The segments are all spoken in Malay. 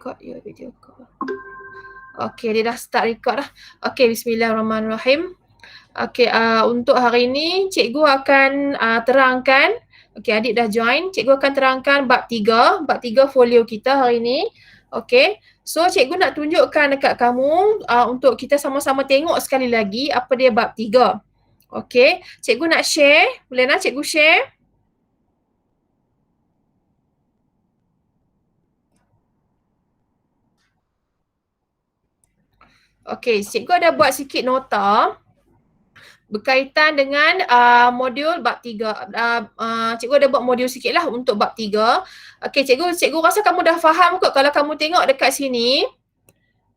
record your video call. Okey, dia dah start record dah. Okey, bismillahirrahmanirrahim. Okey, untuk hari ini cikgu akan terangkan. Okey, adik dah join. Cikgu akan terangkan bab 3 folio kita hari ini. Okey. So, cikgu nak tunjukkan dekat kamu untuk kita sama-sama tengok sekali lagi apa dia bab 3. Okey, cikgu nak share. Boleh nak cikgu share? Okey, cikgu ada buat sikit nota berkaitan dengan modul bab 3. Cikgu ada buat modul sikit lah untuk bab 3. Okey, cikgu rasa kamu dah faham kot kalau kamu tengok dekat sini.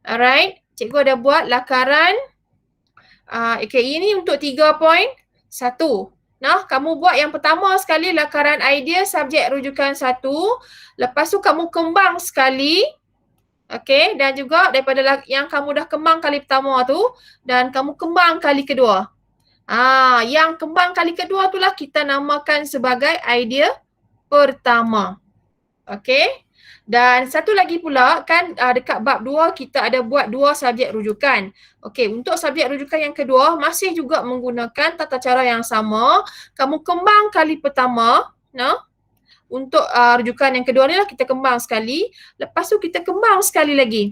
Alright, cikgu ada buat lakaran. Okey, ini untuk 3.1. Nah, kamu buat yang pertama sekali lakaran idea subjek rujukan 1. Lepas tu kamu kembang sekali. Okey, dan juga daripada yang kamu dah kembang kali pertama tu dan kamu kembang kali kedua. Yang kembang kali kedua itulah kita namakan sebagai idea pertama. Okey. Dan satu lagi pula kan dekat bab 2 kita ada buat 2 subjek rujukan. Okey, untuk subjek rujukan yang kedua masih juga menggunakan tata cara yang sama. Kamu kembang kali pertama, nah. Untuk rujukan yang kedua ni lah kita kembang sekali. Lepas tu kita kembang sekali lagi.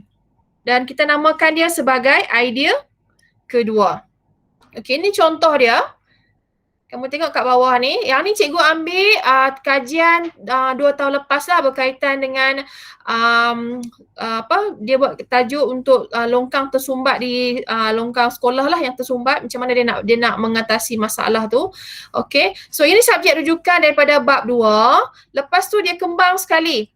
Dan kita namakan dia sebagai idea kedua. Okey, ni contoh dia. Kamu tengok kat bawah ni. Yang ni cikgu ambil kajian 2 tahun lepas lah berkaitan dengan dia buat tajuk untuk longkang tersumbat di longkang sekolah lah yang tersumbat. Macam mana dia nak mengatasi masalah tu. Okey. So ini subjek rujukan daripada bab 2. Lepas tu dia kembang sekali.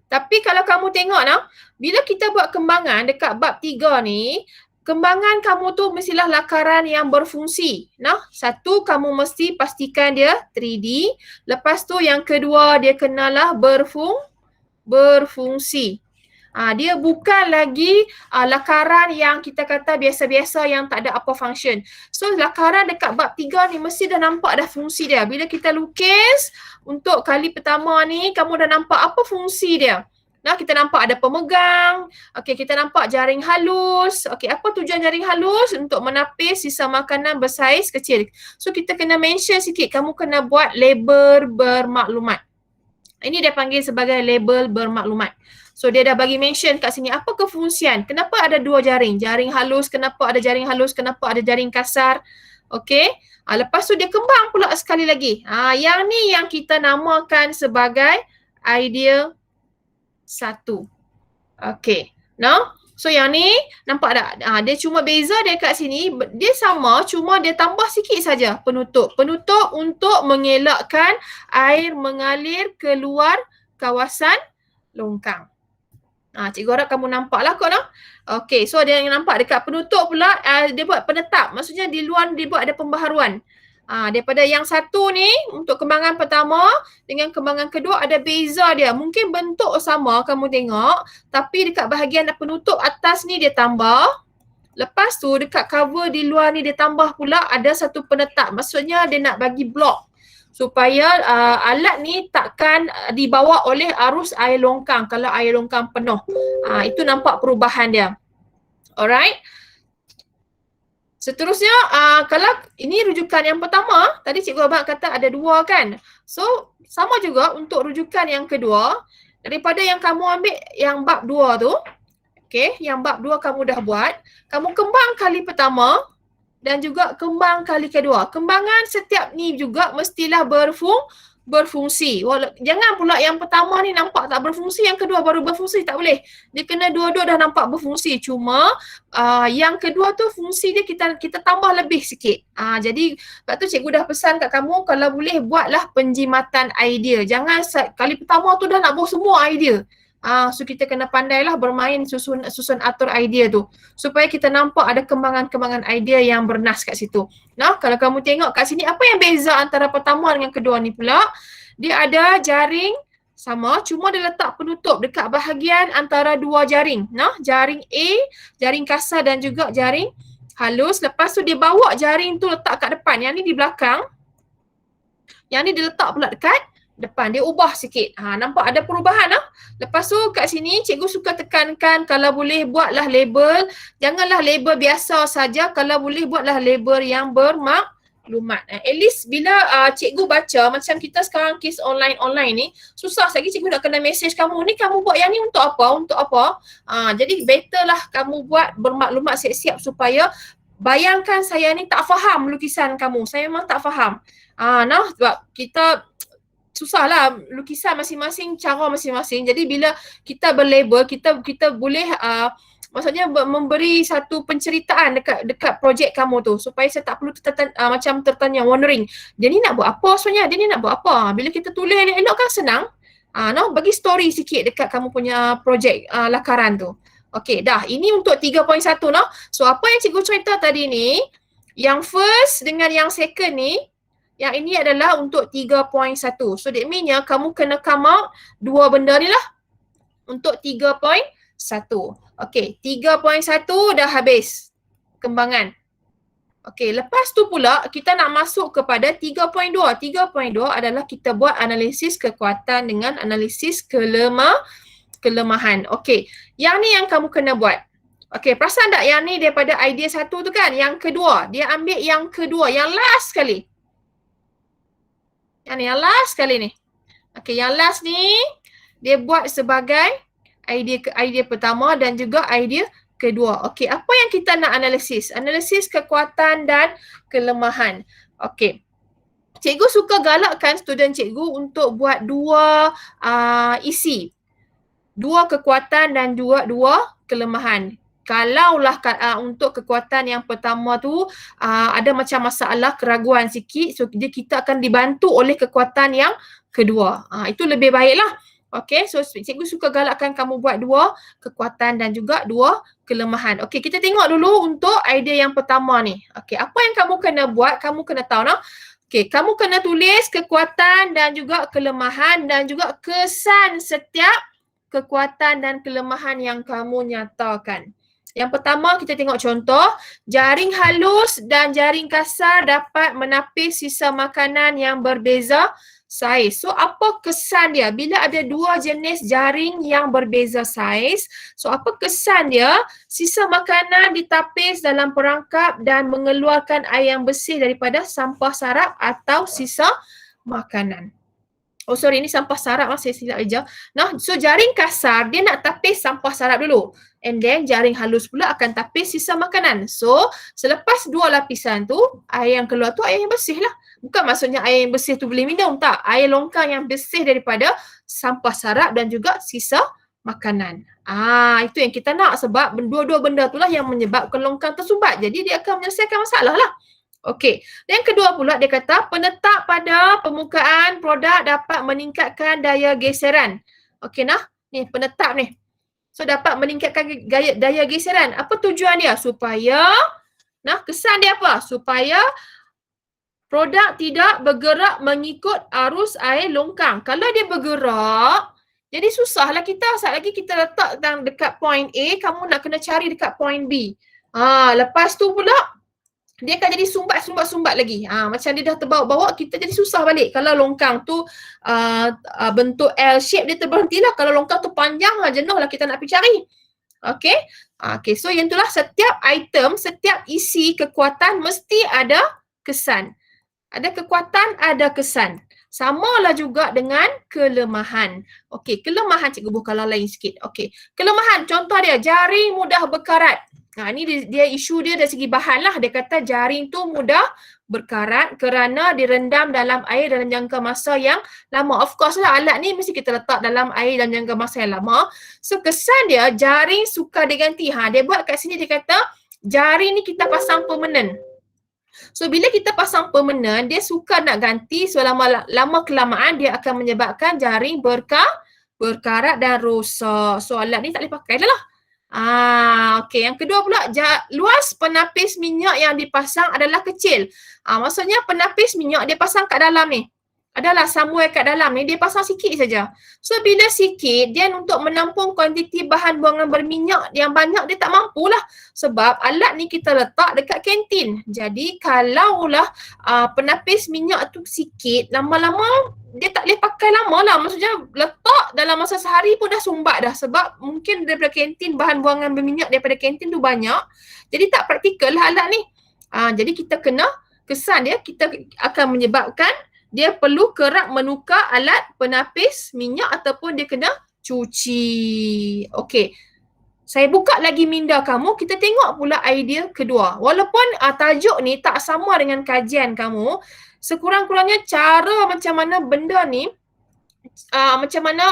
Tapi kalau kamu tengok nah, bila kita buat kembangan dekat bab 3 ni, kembangan kamu tu mestilah lakaran yang berfungsi. Nah, satu kamu mesti pastikan dia 3D. Lepas tu yang kedua dia kenalah berfungsi. Dia bukan lagi lakaran yang kita kata biasa-biasa yang tak ada apa function. So lakaran dekat bab 3 ni mesti dah nampak dah fungsi dia. Bila kita lukis untuk kali pertama ni kamu dah nampak apa fungsi dia. Nah, kita nampak ada pemegang. Okey, kita nampak jaring halus. Okey, apa tujuan jaring halus? Untuk menapis sisa makanan bersaiz kecil. So kita kena mention sikit, kamu kena buat label bermaklumat. Ini dia panggil sebagai label bermaklumat. So dia dah bagi mention kat sini apa kefungsian. Kenapa ada 2 jaring? Jaring halus, kenapa ada jaring halus, kenapa ada jaring kasar. Okey. Lepas tu dia kembang pula sekali lagi. Yang ni yang kita namakan sebagai idea 1. Okey. Now, so yang ni nampak tak? Dia cuma beza dia kat sini, dia sama cuma dia tambah sikit saja penutup. Penutup untuk mengelakkan air mengalir keluar kawasan longkang. Cikgu harap kamu nampak lah kot nah. Okey, so dia yang nampak dekat penutup pula dia buat penetap. Maksudnya di luar dia buat ada pembaharuan. Daripada yang satu ni untuk kembangan pertama dengan kembangan kedua ada beza dia. Mungkin bentuk sama kamu tengok, tapi dekat bahagian penutup atas ni dia tambah. Lepas tu dekat cover di luar ni dia tambah pula ada satu penetap. Maksudnya dia nak bagi blok supaya alat ni takkan dibawa oleh arus air longkang kalau air longkang penuh. Itu nampak perubahan dia. Alright. Seterusnya, kalau ini rujukan yang pertama, tadi Cikgu Abang kata ada 2 kan. So, sama juga untuk rujukan yang kedua, daripada yang kamu ambil yang bab 2 tu, okay, yang bab 2 kamu dah buat, kamu kembang kali pertama dan juga kembang kali kedua. Kembangan setiap ni juga mestilah berfungsi. Jangan pula yang pertama ni nampak tak berfungsi, yang kedua baru berfungsi, tak boleh. Dia kena dua-dua dah nampak berfungsi. Cuma yang kedua tu fungsi dia kita tambah lebih sikit. Jadi sebab tu cikgu dah pesan kat kamu kalau boleh buatlah penjimatan idea. Jangan kali pertama tu dah nak bawa semua idea. So kita kena pandailah bermain susun atur idea tu supaya kita nampak ada kembangan-kembangan idea yang bernas kat situ. Nah, kalau kamu tengok kat sini apa yang beza antara pertama dengan kedua ni pula? Dia ada jaring sama, cuma dia letak penutup dekat bahagian antara 2 jaring. Nah, jaring A, jaring kasar dan juga jaring halus. Lepas tu dia bawa jaring tu letak kat depan. Yang ni di belakang. Yang ni dia letak pula dekat Depan dia ubah sikit. Nampak ada perubahan lah. Lepas tu kat sini cikgu suka tekankan kalau boleh buatlah label. Janganlah label biasa saja. Kalau boleh buatlah label yang bermaklumat. At least bila cikgu baca macam kita sekarang kes online ni, susah lagi cikgu nak kena message kamu ni, kamu buat yang ni untuk apa? Untuk apa? Jadi better lah kamu buat bermaklumat siap-siap supaya bayangkan saya ni tak faham lukisan kamu. Saya memang tak faham. Sebab kita susahlah lukisan masing-masing, cara masing-masing. Jadi bila kita berlabel, kita boleh maksudnya memberi satu penceritaan dekat projek kamu tu supaya saya tak perlu macam tertanya, wondering. Dia ni nak buat apa sebenarnya? Dia ni nak buat apa? Bila kita tulis elok-elok kan senang. Bagi story sikit dekat kamu punya projek lakaran tu. Okey, dah. Ini untuk 3.1 noh. So apa yang cikgu cerita tadi ni, yang first dengan yang second ni, yang ini adalah untuk 3.1. So that means kamu kena come out dua benda ni lah untuk 3.1. Okay, 3.1 dah habis kembangan. Okay, lepas tu pula kita nak masuk kepada 3.2. 3.2 adalah kita buat analisis kekuatan dengan analisis kelemahan. Okay, yang ni yang kamu kena buat. Okay, perasan tak yang ni daripada idea satu tu kan? Yang kedua, dia ambil yang kedua, yang last sekali. Yang last kali ni. Okay, yang last ni dia buat sebagai idea pertama dan juga idea kedua. Okay, apa yang kita nak analisis? Analisis kekuatan dan kelemahan. Okay. Cikgu suka galakkan student cikgu untuk buat dua isi. Dua kekuatan dan juga dua kelemahan. Kalaulah untuk kekuatan yang pertama tu ada macam masalah keraguan sikit, so kita akan dibantu oleh kekuatan yang kedua. Itu lebih baiklah. Okay, so cikgu suka galakkan kamu buat dua kekuatan dan juga dua kelemahan. Okay, kita tengok dulu untuk idea yang pertama ni. Okay, apa yang kamu kena buat, kamu kena tahu nah. Okay, kamu kena tulis kekuatan dan juga kelemahan dan juga kesan setiap kekuatan dan kelemahan yang kamu nyatakan. Yang pertama kita tengok contoh, jaring halus dan jaring kasar dapat menapis sisa makanan yang berbeza saiz. So apa kesan dia bila ada dua jenis jaring yang berbeza saiz? So apa kesan dia? Sisa makanan ditapis dalam perangkap dan mengeluarkan air yang bersih daripada sampah sarap atau sisa makanan. Oh sorry, ini sampah sarap saya silap aja. Nah, so jaring kasar dia nak tapis sampah sarap dulu. And then jaring halus pula akan tapis sisa makanan. So, selepas dua lapisan tu, air yang keluar tu air yang bersih lah. Bukan maksudnya air yang bersih tu boleh minum, tak. Air longkang yang bersih daripada sampah sarap dan juga sisa makanan. Itu yang kita nak sebab dua-dua benda tu lah yang menyebabkan longkang tersumbat. Jadi dia akan menyelesaikan masalah lah. Okey. Yang kedua pula dia kata penetap pada permukaan produk dapat meningkatkan daya geseran. Okey nah, ni penetap ni. So dapat meningkatkan daya geseran. Apa tujuan dia? Supaya, kesan dia apa? Supaya produk tidak bergerak mengikut arus air longkang. Kalau dia bergerak, jadi susahlah kita. Saat lagi kita letak dekat point A, kamu nak kena cari dekat point B. Lepas tu pula, dia akan jadi sumbat lagi. Macam dia dah terbawa-bawa, kita jadi susah balik. Kalau longkang tu bentuk L shape, dia terberhentilah. Kalau longkang tu panjang, jenuh lah kita nak pergi cari. Okay. Okay, so yang itulah setiap item, setiap isi kekuatan mesti ada kesan. Ada kekuatan, ada kesan. Samalah juga dengan kelemahan. Okey, kelemahan cikgu buka lain sikit. Okey, kelemahan contoh dia jaring mudah berkarat. Ini dia isu dia dari segi bahan lah. Dia kata jaring tu mudah berkarat kerana direndam dalam air dalam jangka masa yang lama. Of course lah alat ni mesti kita letak dalam air dalam jangka masa yang lama. So kesan dia jaring suka diganti. Dia buat kat sini dia kata jaring ni kita pasang permanent. So bila kita pasang permanent dia suka nak ganti. So lama kelamaan dia akan menyebabkan jaring berkarat dan rosak. So alat ni tak boleh pakai dah lah. Okey, yang kedua pula luas penapis minyak yang dipasang adalah kecil. Maksudnya penapis minyak dia pasang kat dalam ni. adalah somewhere kat dalam ni, dia pasang sikit saja. So bila sikit, dia untuk menampung kuantiti bahan buangan berminyak yang banyak, dia tak mampulah. Sebab alat ni kita letak dekat kantin. Jadi kalaulah penapis minyak tu sikit, lama-lama dia tak boleh pakai lama lah. Maksudnya letak dalam masa sehari pun dah sumbat dah. Sebab mungkin daripada kantin, bahan buangan berminyak daripada kantin tu banyak. Jadi tak praktikal lah alat ni. Jadi kita kena kesan dia, kita akan menyebabkan dia perlu kerap menukar alat penapis minyak ataupun dia kena cuci. Okey. Saya buka lagi minda kamu, kita tengok pula idea kedua. Walaupun tajuk ni tak sama dengan kajian kamu, sekurang-kurangnya cara macam mana benda ni, macam mana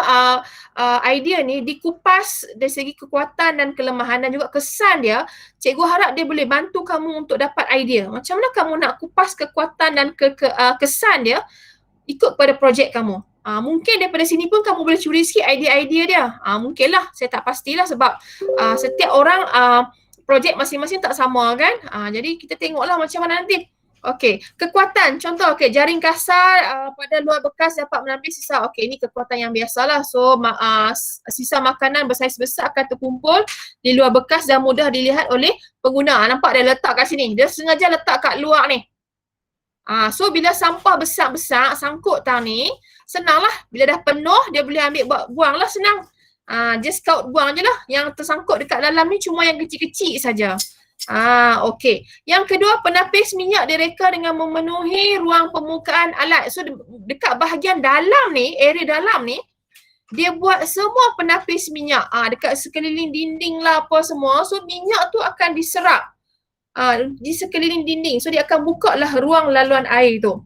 idea ni dikupas dari segi kekuatan dan kelemahan dan juga kesan dia, cikgu harap dia boleh bantu kamu untuk dapat idea. Macam mana kamu nak kupas kekuatan dan kesan dia ikut pada projek kamu. Mungkin daripada sini pun kamu boleh curi sikit idea-idea dia. Mungkinlah, saya tak pastilah sebab setiap orang projek masing-masing tak sama kan. Jadi kita tengoklah macam mana nanti. Okey, kekuatan. Contoh, jaring kasar pada luar bekas dapat menampi sisa. Okey, ini kekuatan yang biasalah. So, sisa makanan bersaiz besar akan terkumpul di luar bekas dan mudah dilihat oleh pengguna. Nampak dia letak kat sini. Dia sengaja letak kat luar ni. So, bila sampah besar-besar sangkut tang ni, senanglah. Bila dah penuh, dia boleh ambil buang lah, senang. Just kaut buang je lah. Yang tersangkut dekat dalam ni cuma yang kecil-kecil saja. Okey. Yang kedua, penapis minyak direka dengan memenuhi ruang permukaan alat. So dekat bahagian dalam ni, area dalam ni, dia buat semua penapis minyak. Dekat sekeliling dinding lah apa semua. So minyak tu akan diserap di sekeliling dinding. So dia akan buka lah ruang laluan air tu.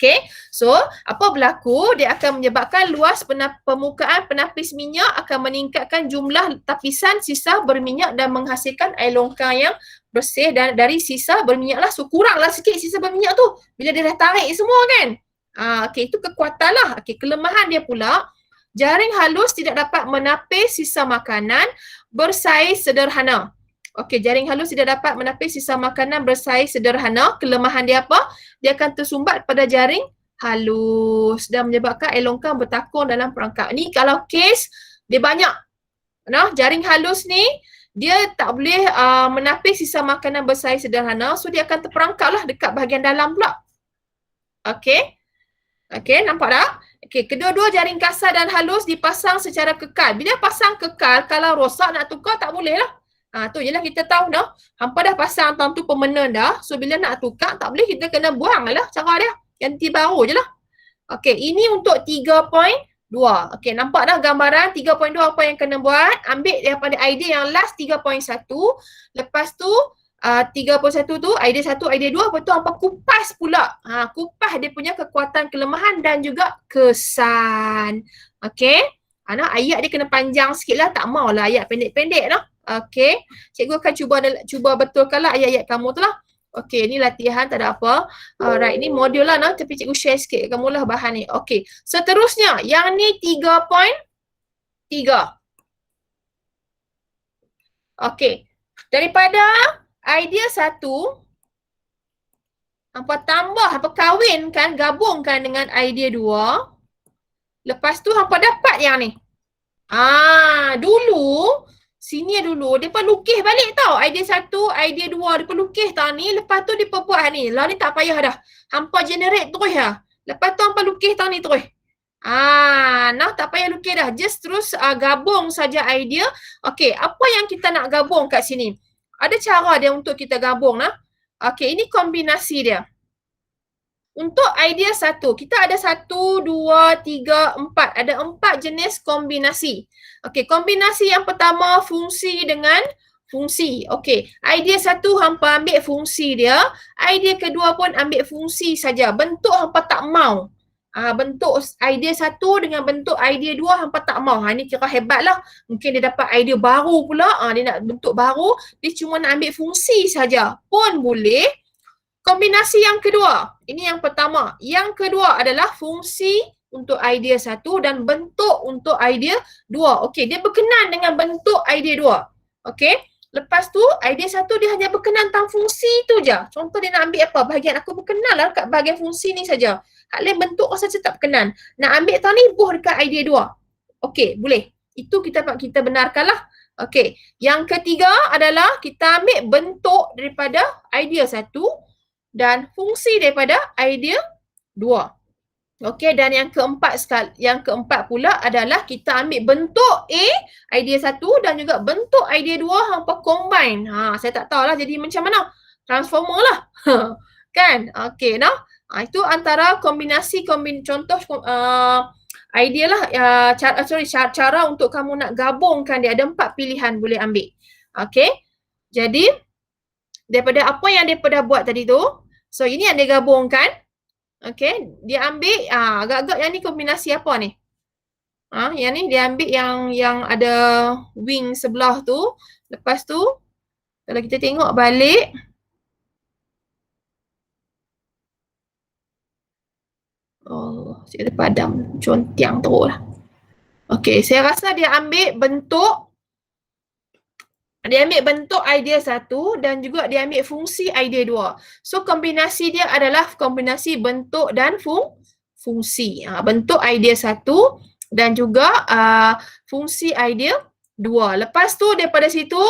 Okay, so apa berlaku? Dia akan menyebabkan luas permukaan penapis minyak, akan meningkatkan jumlah tapisan sisa berminyak dan menghasilkan air longkang yang bersih dan dari sisa berminyak lah. So kuranglah sikit sisa berminyak tu bila dia dah tarik semua kan. Okay, itu kekuatan lah. Okay, kelemahan dia pula, jaring halus tidak dapat menapis sisa makanan bersaiz sederhana. Okey, jaring halus tidak dapat menapis sisa makanan bersaiz sederhana. Kelemahan dia apa? Dia akan tersumbat pada jaring halus dan menyebabkan air longkang bertakung dalam perangkap. Ni kalau kes dia banyak. Jaring halus ni dia tak boleh menapis sisa makanan bersaiz sederhana. So dia akan terperangkap lah dekat bahagian dalam pula. Okey. Okey, nampak tak? Okey, kedua-dua jaring kasar dan halus dipasang secara kekal. Bila pasang kekal, kalau rosak nak tukar tak boleh lah. Tu je lah kita tahu dah. Hampa dah pasang tang tu pemena dah. So bila nak tukar tak boleh, kita kena buang lah cara dia. Ganti baru je lah. Okey, ini untuk 3.2. Okey, nampak dah gambaran 3.2 apa yang kena buat. Ambil daripada idea yang last 3.1. Lepas tu 3.1 tu idea 1, idea 2. Lepas tu hampa kupas pula. Kupas dia punya kekuatan, kelemahan dan juga kesan. Okey. Ayat dia kena panjang sikit lah. Tak maulah ayat pendek-pendek lah. Okey, cikgu akan cuba betulkanlah ayat-ayat kamu tu lah. Okey, ni latihan, tak ada apa. Alright, ni modul lah nah, tapi cikgu share sikit kamu lah bahan ni. Okey, seterusnya yang ni 3.3. Okey, daripada idea 1, hampa tambah, hampa kawinkan, gabungkan dengan idea 2. Lepas tu hampa dapat yang ni. Dulu sini dulu, dia pun lukis balik tau. Idea 1, idea 2, dia pun lukis tau ni. Lepas tu dia pun buat ni. Lah ni tak payah dah. Hampa generate terus lah. Lepas tu hampa lukis tau ni terus. Tak payah lukis dah. Just terus gabung saja idea. Okey, apa yang kita nak gabung kat sini? Ada cara dia untuk kita gabung nah. Okey, ini kombinasi dia. Untuk idea 1, kita ada 1, 2, 3, 4. Ada 4 jenis kombinasi. Okey, kombinasi yang pertama fungsi dengan fungsi. Okey, idea 1 hampa ambil fungsi dia. Idea kedua pun ambil fungsi saja. Bentuk hampa tak mau. Bentuk idea 1 dengan bentuk idea 2 hampa tak mau. Ni kira hebat lah. Mungkin dia dapat idea baru pula. Dia nak bentuk baru. Dia cuma nak ambil fungsi saja. Pun boleh. Kombinasi yang kedua, ini yang pertama. Yang kedua adalah fungsi untuk idea 1 dan bentuk untuk idea 2. Okey, dia berkenan dengan bentuk idea 2. Okey, Lepas tu idea satu dia hanya berkenan tentang fungsi tu je. Contoh dia nak ambil apa? Bahagian aku berkenan lah kat bahagian fungsi ni saja. Hak lain bentuk rasa tak berkenan. Nak ambil tahu ni buh dekat idea dua. Okey, boleh. Itu kita benarkanlah. Okey. Yang ketiga adalah kita ambil bentuk daripada idea satu dan fungsi daripada idea dua. Okey, dan yang keempat pula adalah kita ambil bentuk A, idea satu dan juga bentuk idea dua hampa combine. Saya tak tahulah jadi macam mana. Transformer lah. Kan? Okey, nah. Itu antara contoh idea lah, cara untuk kamu nak gabungkan dia. Ada 4 pilihan boleh ambil. Okey. Jadi, daripada apa yang dia pada buat tadi tu, so ini yang dia gabungkan. Okey, dia ambil agak-agak yang ni kombinasi apa ni? Yang ni dia ambil yang ada wing sebelah tu. Lepas tu kalau kita tengok balik saya ada padam contiang teruk lah. Okey, saya rasa dia ambil bentuk idea satu dan juga dia ambil fungsi idea dua. So kombinasi dia adalah kombinasi bentuk dan fungsi. Bentuk idea satu dan juga fungsi idea dua. Lepas tu daripada situ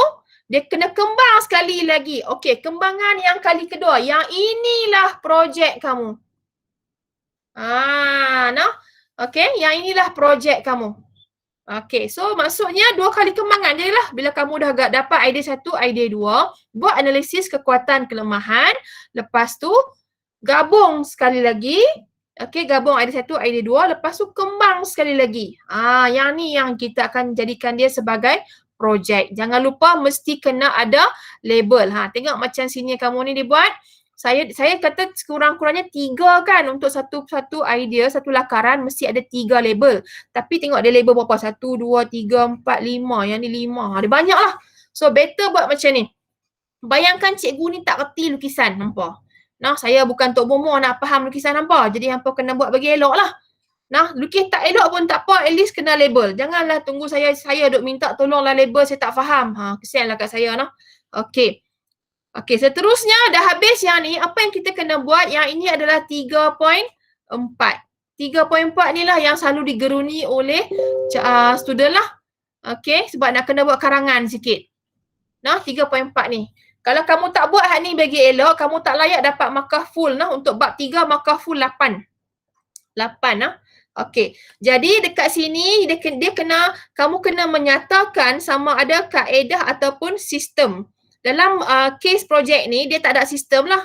dia kena kembang sekali lagi. Okey, kembangan yang kali kedua. Yang inilah projek kamu. Okey, yang inilah projek kamu. Okey, so maksudnya 2 kali kembangan je lah. Bila kamu dah dapat idea 1, idea 2, buat analisis kekuatan kelemahan. Lepas tu, gabung sekali lagi. Okey, gabung idea 1, idea 2. Lepas tu, kembang sekali lagi. Yang ni yang kita akan jadikan dia sebagai projek. Jangan lupa mesti kena ada label. Tengok macam sini kamu ni dibuat. Saya kata kurang-kurangnya 3 kan untuk satu idea, satu lakaran mesti ada 3 label. Tapi tengok dia label berapa? 1, 2, 3, 4, 5. Yang ni 5. Ada banyak lah. So better buat macam ni. Bayangkan cikgu ni tak reti lukisan, nampak? Saya bukan Tok Bomo nak faham lukisan hampa. Jadi hampa kena buat bagi elok lah. Lukis tak elok pun tak apa, at least kena label. Janganlah tunggu saya duk minta tolonglah label, saya tak faham. Kesianlah kat saya. Okey. Okey, seterusnya dah habis yang ni. Apa yang kita kena buat? Yang ini adalah 3.4. 3.4 ni lah yang selalu digeruni oleh student lah. Okey, sebab nak kena buat karangan sikit. 3.4 ni. Kalau kamu tak buat hak ni bagi elok, kamu tak layak dapat markah full. Untuk bab 3, markah full 8. 8. Okey, jadi dekat sini kamu kena menyatakan sama ada kaedah ataupun sistem. Dalam case projek ni, dia tak ada sistem lah.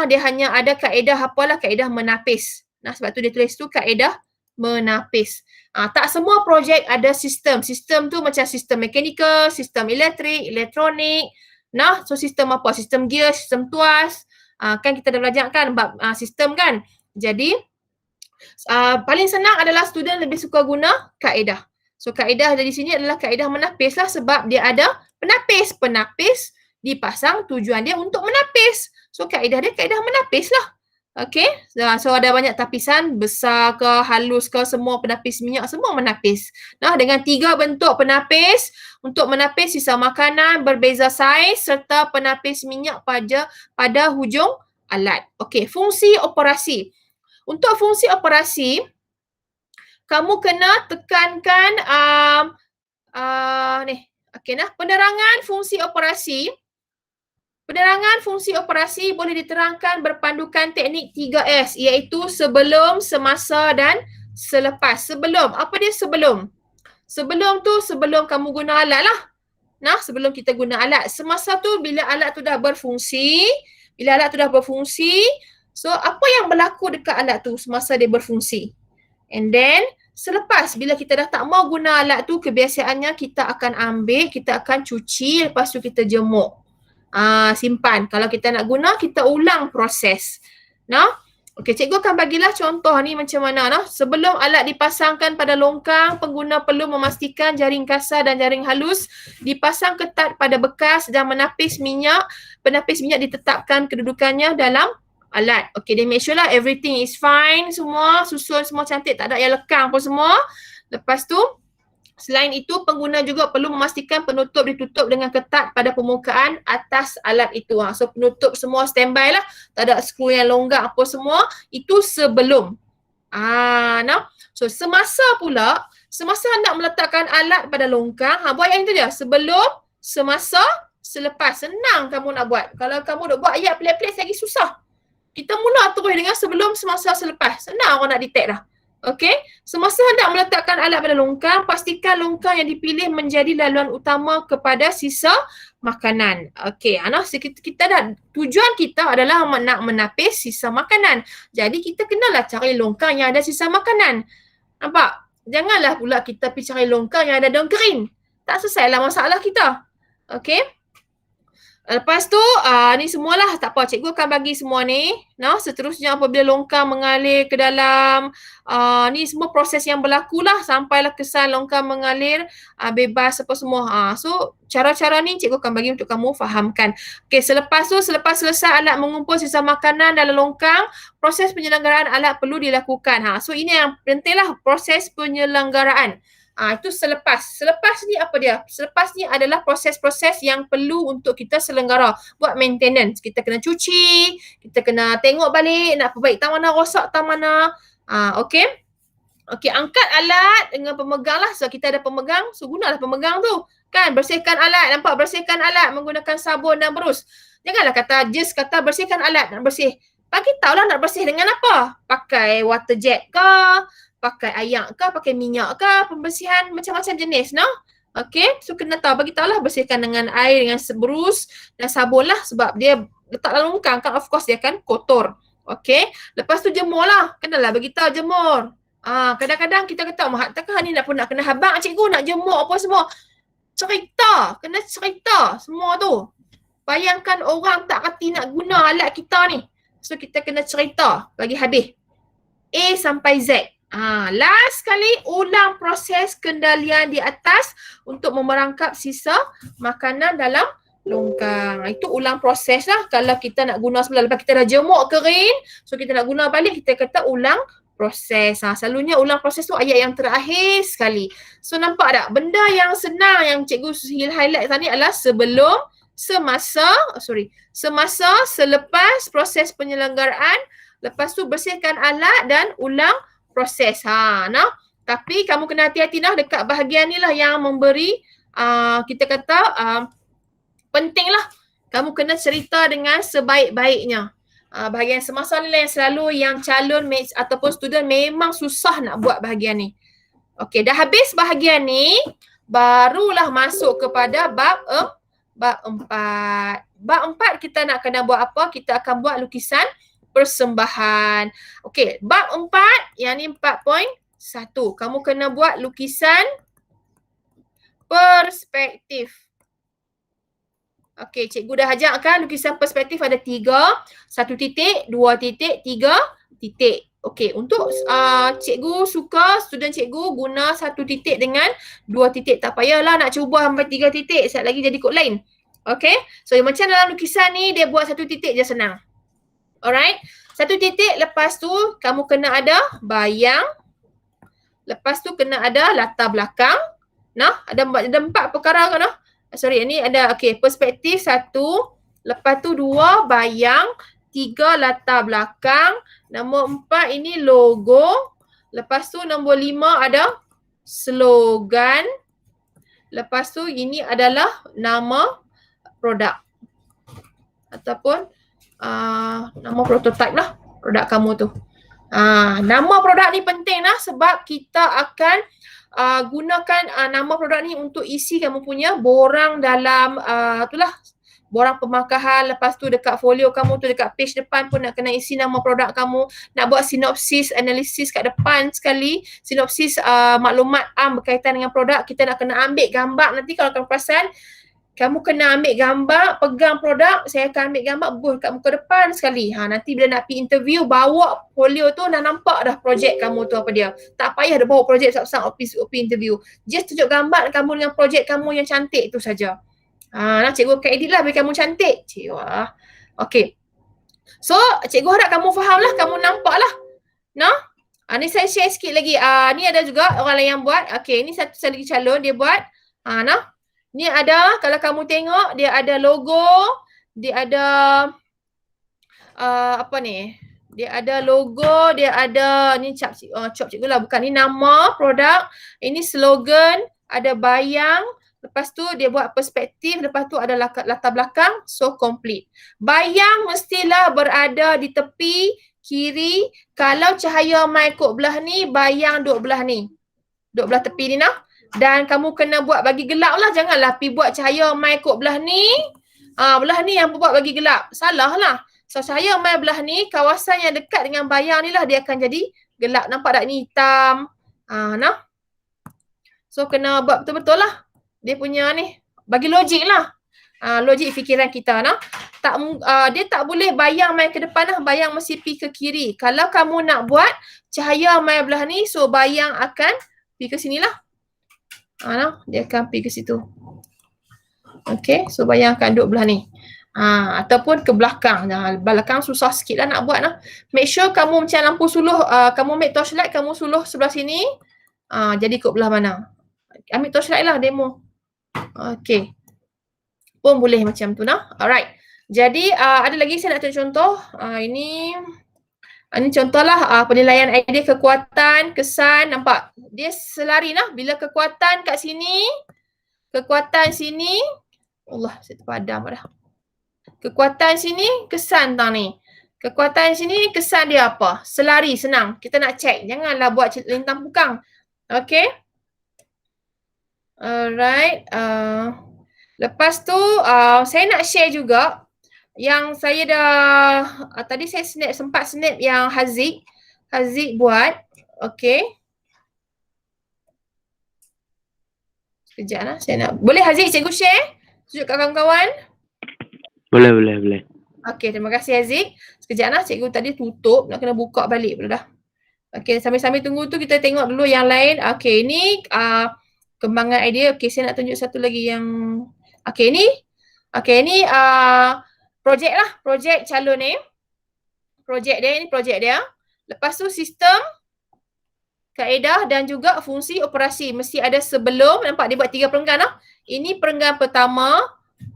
Dia hanya ada kaedah kaedah menapis. Sebab tu dia tulis tu kaedah menapis. Tak semua projek ada sistem. Sistem tu macam sistem mekanikal, sistem elektrik, elektronik. So sistem apa? Sistem gear, sistem tuas. Kan kita dah belajar kan sistem kan. Jadi, paling senang adalah student lebih suka guna kaedah. So kaedah dari sini adalah kaedah menapis lah sebab dia ada penapis. Penapis dipasang tujuan dia untuk menapis. So kaedah dia kaedah menapis lah. Okey. So ada banyak tapisan, besar ke, halus ke, semua penapis minyak, semua menapis. Dengan 3 bentuk penapis, untuk menapis sisa makanan berbeza saiz serta penapis minyak pada hujung alat. Okey, fungsi operasi. Untuk fungsi operasi, kamu kena tekankan penerangan fungsi operasi. Penerangan fungsi operasi boleh diterangkan berpandukan teknik 3S iaitu sebelum, semasa dan selepas. Sebelum, apa dia sebelum? Sebelum tu sebelum kamu guna alat lah. Sebelum kita guna alat. Semasa tu bila alat tu dah berfungsi. So apa yang berlaku dekat alat tu semasa dia berfungsi? And then selepas bila kita dah tak mau guna alat tu, kebiasaannya kita akan ambil, kita akan cuci, lepas tu kita jemur. Simpan. Kalau kita nak guna, kita ulang proses. Okey, cikgu akan bagilah contoh ni macam mana. Sebelum alat dipasangkan pada longkang, pengguna perlu memastikan jaring kasar dan jaring halus dipasang ketat pada bekas dan penapis minyak ditetapkan kedudukannya dalam alat. Okey, dia make sure lah everything is fine semua, susun semua cantik, tak ada yang lekang pun semua. Lepas tu, Selain itu, pengguna juga perlu memastikan penutup ditutup dengan ketat pada permukaan atas alat itu. So, penutup semua standby lah. Tak ada skru yang longgar apa semua. Itu sebelum. Nah. So, semasa hendak meletakkan alat pada longkang, buat yang itu dia. Sebelum, semasa, selepas. Senang kamu nak buat. Kalau kamu nak buat ayat pelik-pelik lagi susah. Kita mula terus dengan sebelum, semasa, selepas. Senang orang nak detect dah. Okey, semasa hendak meletakkan alat pada longkang, pastikan longkang yang dipilih menjadi laluan utama kepada sisa makanan. Okey, kita dah, tujuan kita adalah nak menapis sisa makanan. Jadi kita kenalah cari longkang yang ada sisa makanan. Nampak? Janganlah pula kita pergi cari longkang yang ada daun kering. Tak selesailah masalah kita. Okey. Lepas tu, ni semualah, tak apa, cikgu akan bagi semua ni. Seterusnya apabila longkang mengalir ke dalam, ni semua proses yang berlaku lah sampailah kesan longkang mengalir bebas apa semua. So, cara-cara ni cikgu akan bagi untuk kamu fahamkan. Okay, selepas selesai alat mengumpul sisa makanan dalam longkang, proses penyelenggaraan alat perlu dilakukan. So, ini yang penting lah, proses penyelenggaraan. Itu selepas. Selepas ni apa dia? Selepas ni adalah proses-proses yang perlu untuk kita selenggara. Buat maintenance. Kita kena cuci, kita kena tengok balik, nak perbaik tak mana, rosak tak mana. Okay. Okay, angkat alat dengan pemegang lah. So, kita ada pemegang, so gunalah pemegang tu. Kan, bersihkan alat. Nampak, bersihkan alat menggunakan sabun dan berus. Janganlah kata bersihkan alat, nak bersih. Bagi tahulah nak bersih dengan apa. Pakai water jet ke, pakai air ke, pakai minyak ke, pembersihan macam-macam jenis, Okay, so kena tahu, bagi tahulah bersihkan dengan air, dengan berus dan sabun lah, sebab dia letak dalam longkang kan, of course dia akan kotor. Okay, lepas tu jemur lah, kenalah bagi tahu jemur. Kadang-kadang kita kata, takkan ni nak kena habang cikgu nak jemur apa semua. Kena cerita semua tu. Bayangkan orang tak reti nak guna alat kita ni. So kita kena cerita bagi habis. A sampai Z. Last sekali, ulang proses kendalian di atas untuk memerangkap sisa makanan dalam longkang. Itu ulang proses lah. Kalau kita nak guna sebelah, lepas kita dah jemur kering, so kita nak guna balik, kita kata ulang proses. Selalunya ulang proses tu ayat yang terakhir sekali. So nampak tak? Benda yang senang yang cikgu highlight tadi adalah sebelum, semasa, selepas proses penyelenggaraan, lepas tu bersihkan alat dan ulang proses. Tapi kamu kena hati-hati dekat bahagian ni lah yang memberi kita kata penting lah. Kamu kena cerita dengan sebaik-baiknya. Bahagian semasa ni lah yang selalu yang calon ataupun student memang susah nak buat bahagian ni. Okey, dah habis bahagian ni, barulah masuk kepada bab 4. Bab 4 kita nak kena buat apa? Kita akan buat lukisan persembahan. Okey, bab 4, yang ni 4.1. Kamu kena buat lukisan perspektif. Okey, cikgu dah ajar kan lukisan perspektif ada 3, 1 titik, 2 titik, 3 titik. Okey, untuk cikgu suka student cikgu guna 1 titik dengan 2 titik. Tak payahlah nak cuba sampai 3 titik, sekejap lagi jadi kod lain. Okey, so macam dalam lukisan ni dia buat 1 titik je senang. Alright, 1 titik, lepas tu kamu kena ada bayang. Lepas tu kena ada latar belakang. Ada 4 perkara kan? Ini ada, perspektif 1, lepas tu 2 bayang, 3 latar belakang, nombor 4 ini logo, lepas tu nombor 5 ada slogan, lepas tu ini adalah nama produk ataupun nama prototype lah produk kamu tu. Nama produk ni penting lah sebab kita akan gunakan nama produk ni untuk isi kamu punya borang dalam itulah borang pemakahan. Lepas tu dekat folio kamu tu, dekat page depan pun nak kena isi nama produk kamu. Nak buat sinopsis, analisis kat depan sekali, sinopsis maklumat berkaitan dengan produk, kita nak kena ambil gambar. Nanti kalau kamu perasan, kamu kena ambil gambar, pegang produk, saya akan ambil gambar, kat muka depan sekali. Nanti bila nak pergi interview, bawa folio tu dah nampak dah projek kamu tu apa dia. Tak payah dah bawa projek besar-besar pergi interview. Just tunjuk gambar kamu dengan projek kamu yang cantik tu saja. Cikgu akan edit lah bagi kamu cantik. Okay. So, cikgu harap kamu faham lah, kamu nampak lah. Ni saya share sikit lagi. Ni ada juga orang lain yang buat. Okey, ni satu lagi calon dia buat. Nah. Ni ada, kalau kamu tengok, dia ada logo, dia ada apa ni? Dia ada logo, dia ada ni cap cikgu lah, bukan, ni nama produk, ini slogan, ada bayang, lepas tu dia buat perspektif, lepas tu ada latar belakang, so complete. Bayang mestilah berada di tepi kiri. Kalau cahaya mai kod belah ni, bayang duk belah ni. Duk belah tepi ni nah. Dan kamu kena buat bagi gelap lah. Janganlah pi buat cahaya mai kod belah ni. Belah ni yang buat bagi gelap. Salah lah. So cahaya mai belah ni, kawasan yang dekat dengan bayang ni lah dia akan jadi gelap. Nampak tak ni hitam. Nah. So kena buat betul-betul lah. Dia punya ni. Bagi logik lah. Logik fikiran kita nah. Dia tak boleh bayang mai ke depan lah. Bayang mesti pi ke kiri. Kalau kamu nak buat cahaya mai belah ni, so bayang akan pi ke sini lah. Nah, dia akan pi ke situ. Okay, so bayang akan duduk belah ni. Ataupun ke belakang. Belakang susah sikit lah nak buat lah. Make sure kamu macam lampu suluh, kamu make torchlight, kamu suluh sebelah sini. Jadi kod belah mana. Ambil torchlight lah demo. Okay. Pun boleh macam tu nah. Alright. Jadi ada lagi saya nak tunjuk contoh. Ini contohlah penilaian idea kekuatan, kesan, nampak? Dia selari lah. Bila kekuatan kat sini, kekuatan sini, Allah, saya terpadam dah. Kekuatan sini, kesan tang ni. Kekuatan sini, kesan dia apa? Selari, senang. Kita nak check. Janganlah buat lintang pukang. Okay. Alright. Lepas tu, saya nak share juga yang saya dah, tadi saya sempat snap yang Haziq buat. Okay. Sekejap lah. Saya nak, boleh Haziq cikgu share? Tunjuk kat kawan-kawan. Boleh. Okey, terima kasih Haziq. Sekejap lah, cikgu tadi tutup, nak kena buka balik pula dah. Okey, sambil-sambil tunggu tu kita tengok dulu yang lain. Okey, ni kembangan idea. Okey, saya nak tunjuk satu lagi yang okey, ni projek lah, projek calon ni. Projek dia. Lepas tu sistem, kaedah dan juga fungsi operasi. Mesti ada sebelum, nampak dia buat 3 perenggan lah. Ini perenggan pertama,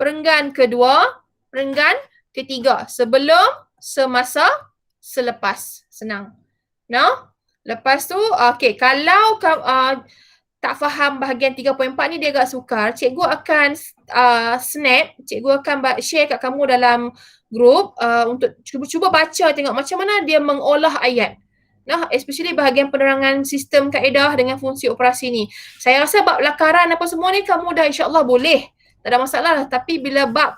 perenggan kedua, perenggan ketiga. Sebelum, semasa, selepas. Senang. Nah, lepas tu, okey, kalau tak faham bahagian 3.4 ni dia agak sukar, cikgu akan snap, cikgu akan share kat kamu dalam grup untuk cuba baca tengok macam mana dia mengolah ayat. Nah, especially bahagian penerangan sistem kaedah dengan fungsi operasi ni. Saya rasa bab lakaran apa semua ni kamu dah insya-Allah boleh. Tak ada masalah lah. Tapi bila bab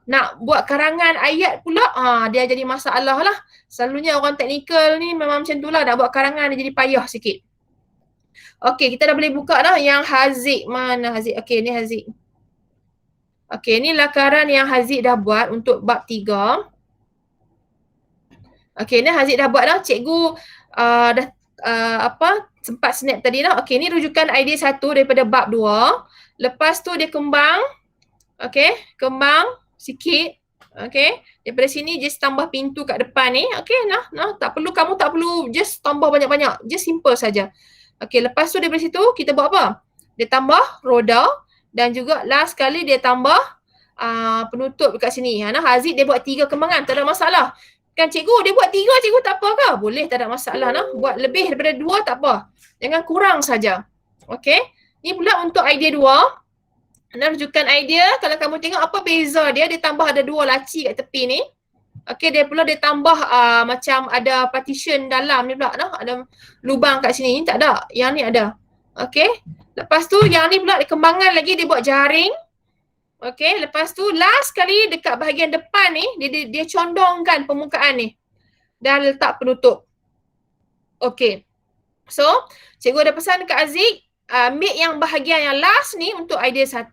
nak buat karangan ayat pula, dia jadi masalah lah. Selalunya orang teknikal ni memang macam tu lah. Nak buat karangan dia jadi payah sikit. Okey, kita dah boleh buka dah yang Haziq. Mana Haziq? Okey, ni Haziq. Okey, ni lakaran yang Haziq dah buat untuk bab 3. Okey, ni Haziq dah buat dah. Cikgu dah sempat snap tadi dah. Okey, ni rujukan idea 1 daripada bab 2. Lepas tu dia kembang. Okey, kembang sikit. Okey, daripada sini just tambah pintu kat depan ni. Okey, kamu tak perlu just tambah banyak-banyak. Just simple saja. Okey, lepas tu daripada situ kita buat apa? Dia tambah roda dan juga last kali dia tambah penutup dekat sini. Haziq dia buat 3 kembangan, tak ada masalah. Kan cikgu dia buat 3, cikgu tak apa ke? Boleh, tak ada masalah nah. Buat lebih daripada 2 tak apa. Jangan kurang saja. Okey. Ni pula untuk idea 2. Rujukan idea, kalau kamu tengok apa beza dia tambah ada 2 laci kat tepi ni. Okey, dia tambah macam ada partition dalam ni pula dah. Ada lubang kat sini. Ni tak ada. Yang ni ada. Okey. Lepas tu yang ni pula kembangan lagi dia buat jaring. Okey, lepas tu last kali dekat bahagian depan ni dia condongkan permukaan ni dan letak penutup. Okey. So, cikgu ada pesan dekat Aziz, ambil yang bahagian yang last ni untuk idea 1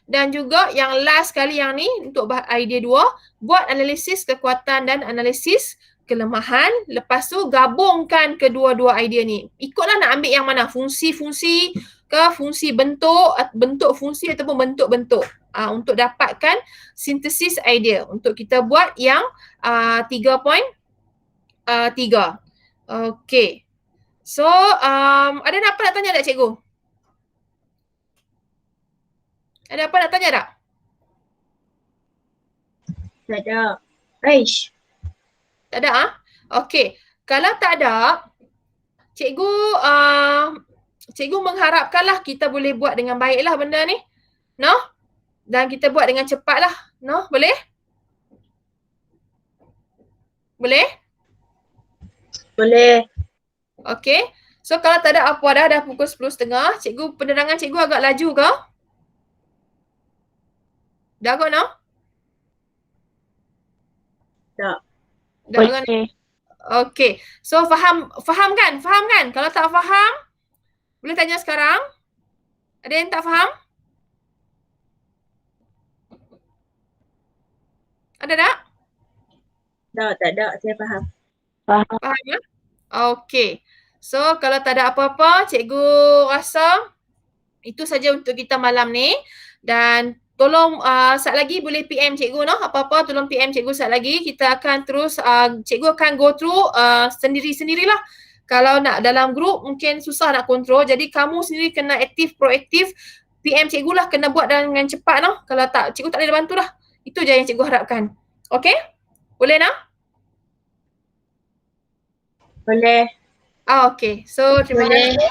dan juga yang last kali yang ni untuk idea 2, buat analisis kekuatan dan analisis kelemahan. Lepas tu gabungkan kedua-dua idea ni. Ikutlah nak ambil yang mana, fungsi-fungsi ke fungsi bentuk fungsi ataupun bentuk-bentuk untuk dapatkan sintesis idea untuk kita buat yang 3.3. Okey. So, ada apa nak tanya tak cikgu? Ada apa nak tanya tak? Tak ada. Aish. Tak ada ah? Okey. Kalau tak ada, cikgu cikgu mengharapkanlah kita boleh buat dengan baiklah benda ni. No? Dan kita buat dengan cepatlah. No? Boleh? Boleh? Boleh. Okey. So kalau tak ada apa dah pukul 10.30, cikgu penerangan cikgu agak laju ke? Dah kot no? Tak. Dah kan? Okey. So faham kan? Faham kan? Kalau tak faham, boleh tanya sekarang. Ada yang tak faham? Ada tak? Tak ada. Saya faham. Faham ya? Okey. So kalau tak ada apa-apa, cikgu rasa itu saja untuk kita malam ni. Dan tolong saat lagi boleh PM cikgu no. Apa-apa tolong PM cikgu saat lagi. Kita akan terus, cikgu akan go through sendiri-sendirilah. Kalau nak dalam grup mungkin susah nak kontrol. Jadi kamu sendiri kena aktif, proaktif. PM cikgu lah kena buat dengan cepat no. Kalau tak, cikgu tak boleh bantu lah. Itu je yang cikgu harapkan. Okey? Boleh nak? Boleh. Okey. So terima kasih.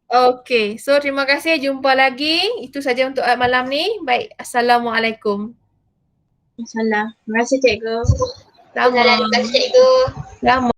Okey. So terima kasih. Jumpa lagi. Itu saja untuk malam ni. Baik. Assalamualaikum. Terima kasih cikgu. Sama. Terima kasih cikgu. Sama.